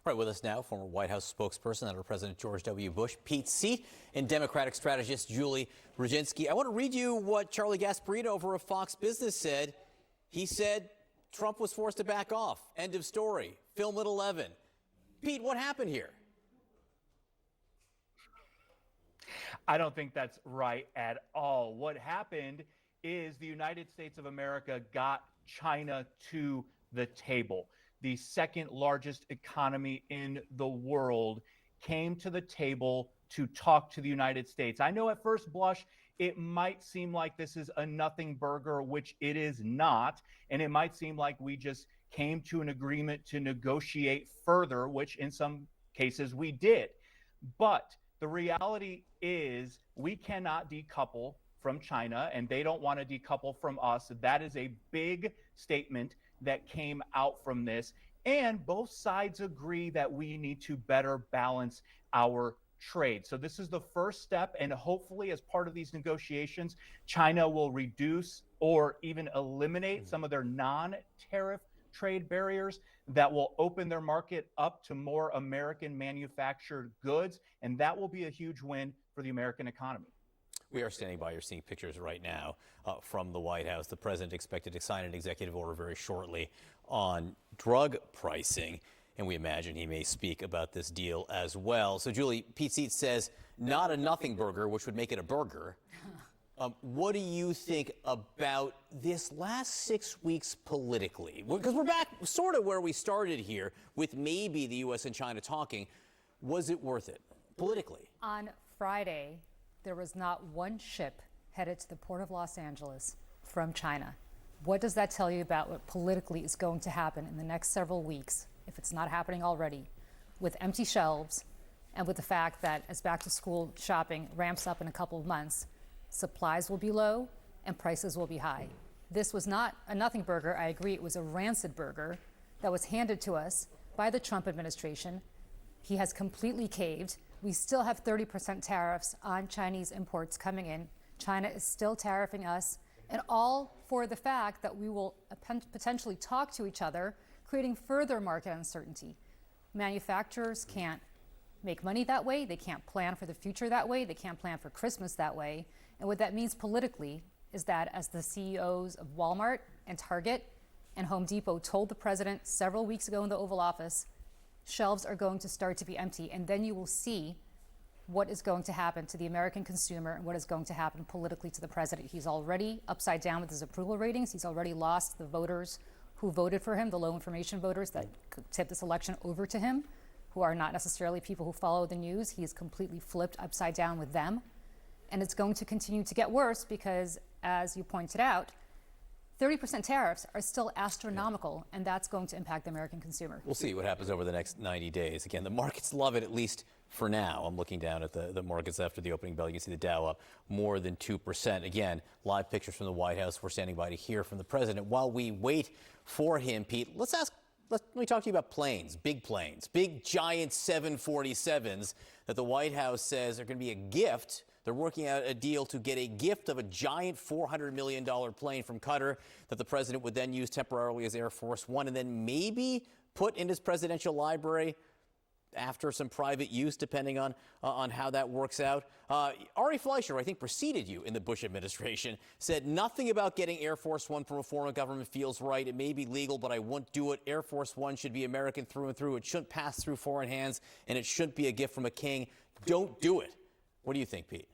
Right, with us now, former White House spokesperson under President George W. Bush, Pete Seat, and Democratic strategist Julie Brzezinski. I want to read you what Charlie Gasparino over of Fox Business said. He said Trump was forced to back off. End of story. Film at 11. Pete, what happened here? I don't think that's right at all. What happened is the United States of America got China to the table. The second largest economy in the world came to the table to talk to the United States. I know at first blush, it might seem like this is a nothing burger, which it is not. And it might seem like we just came to an agreement to negotiate further, which in some cases we did. But the reality is we cannot decouple from China, and they don't want to decouple from us. That is a big statement that came out from this. And both sides agree that we need to better balance our trade. So this is the first step. And hopefully, as part of these negotiations, China will reduce or even eliminate some of their non-tariff trade barriers that will open their market up to more American manufactured goods. And that will be a huge win for the American economy. We are standing by. You're seeing pictures right now from the White House. The president expected to sign an executive order very shortly on drug pricing, and we imagine he may speak about this deal as well. So, Julie, Pete Seat says not a nothing burger, which would make it a burger. What do you think about this last 6 weeks politically? Because we're back sort of where we started here with maybe the U.S. and China talking. Was it worth it politically? On Friday, there was not one ship headed to the port of Los Angeles from China. What does that tell you about what politically is going to happen in the next several weeks, if it's not happening already, with empty shelves and with the fact that as back to school shopping ramps up in a couple of months, supplies will be low and prices will be high. This was not a nothing burger. I agree, it was a rancid burger that was handed to us by the Trump administration. He has completely caved. We still have 30% tariffs on Chinese imports coming in. China is still tariffing us, and all for the fact that we will potentially talk to each other, creating further market uncertainty. Manufacturers can't make money that way. They can't plan for the future that way. They can't plan for Christmas that way. And what that means politically is that as the CEOs of Walmart and Target and Home Depot told the president several weeks ago in the Oval Office, shelves are going to start to be empty, and then you will see what is going to happen to the American consumer and what is going to happen politically to the president. He's already upside down with his approval ratings. He's already lost the voters who voted for him, the low information voters that could tip this election over to him, who are not necessarily people who follow the news. He is completely flipped upside down with them. And it's going to continue to get worse because, as you pointed out, 30% tariffs are still astronomical, and that's going to impact the American consumer. We'll see what happens over the next 90 days. Again, the markets love it, at least for now. I'm looking down at the markets after the opening bell. You can see the Dow up more than 2%. Again, live pictures from the White House. We're standing by to hear from the president. While we wait for him, Pete, let me talk to you about planes, big giant 747s that the White House says are going to be a gift. They're working out a deal to get a gift of a giant $400 million plane from Qatar that the president would then use temporarily as Air Force One and then maybe put in his presidential library after some private use, depending on how that works out. Ari Fleischer, I think, preceded you in the Bush administration, said nothing about getting Air Force One from a foreign government feels right. It may be legal, but I won't do it. Air Force One should be American through and through. It shouldn't pass through foreign hands, and it shouldn't be a gift from a king. Don't do it. What do you think, Pete?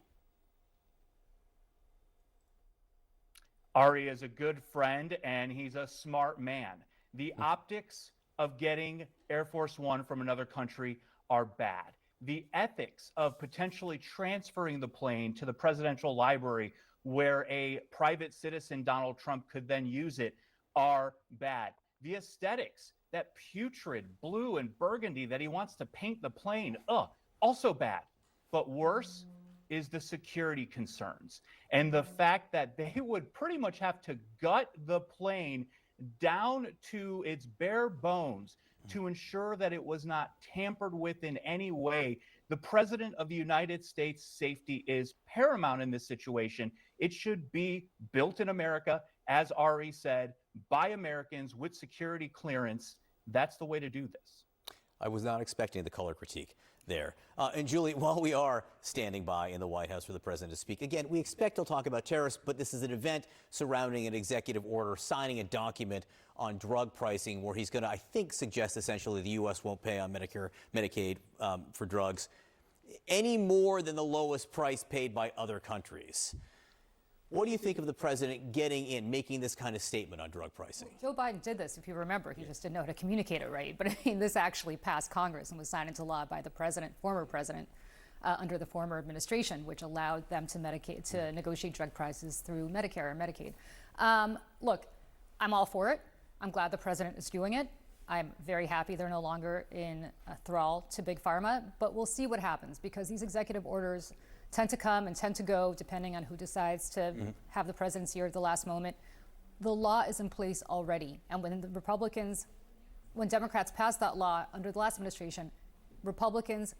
Ari is a good friend, and he's a smart man. The optics of getting Air Force One from another country are bad. The ethics of potentially transferring the plane to the presidential library where a private citizen, Donald Trump, could then use it are bad. The aesthetics, that putrid blue and burgundy that he wants to paint the plane, also bad. But worse is the security concerns and the fact that they would pretty much have to gut the plane down to its bare bones to ensure that it was not tampered with in any way. The president of the United States' safety is paramount in this situation. It should be built in America, as Ari said, by Americans with security clearance. That's the way to do this. I was not expecting the color critique there. And Julie, while we are standing by in the White House for the president to speak, again, we expect he'll talk about tariffs, but this is an event surrounding an executive order signing a document on drug pricing where he's going to, I think, suggest essentially the U.S. won't pay on Medicare, Medicaid for drugs any more than the lowest price paid by other countries. What do you think of the president getting in, making this kind of statement on drug pricing? Joe Biden did this, if you remember. He just didn't know how to communicate it right. But I mean, this actually passed Congress and was signed into law by the president, former president, under the former administration, which allowed them to negotiate drug prices through Medicare and Medicaid. Look, I'm all for it. I'm glad the president is doing it. I'm very happy they're no longer in thrall to Big Pharma, but we'll see what happens because these executive orders tend to come and tend to go depending on who decides to have the presidency at the last moment. The law is in place already. And when when Democrats passed that law under the last administration, Republicans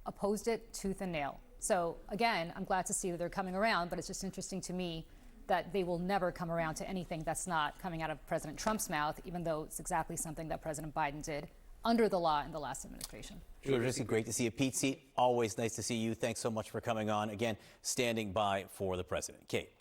opposed it tooth and nail. So again, I'm glad to see that they're coming around, but it's just interesting to me that they will never come around to anything that's not coming out of President Trump's mouth, even though it's exactly something that President Biden did under the law in the last administration. Julie, great to see you. Pete Seat, always nice to see you. Thanks so much for coming on. Again, standing by for the president. Kate.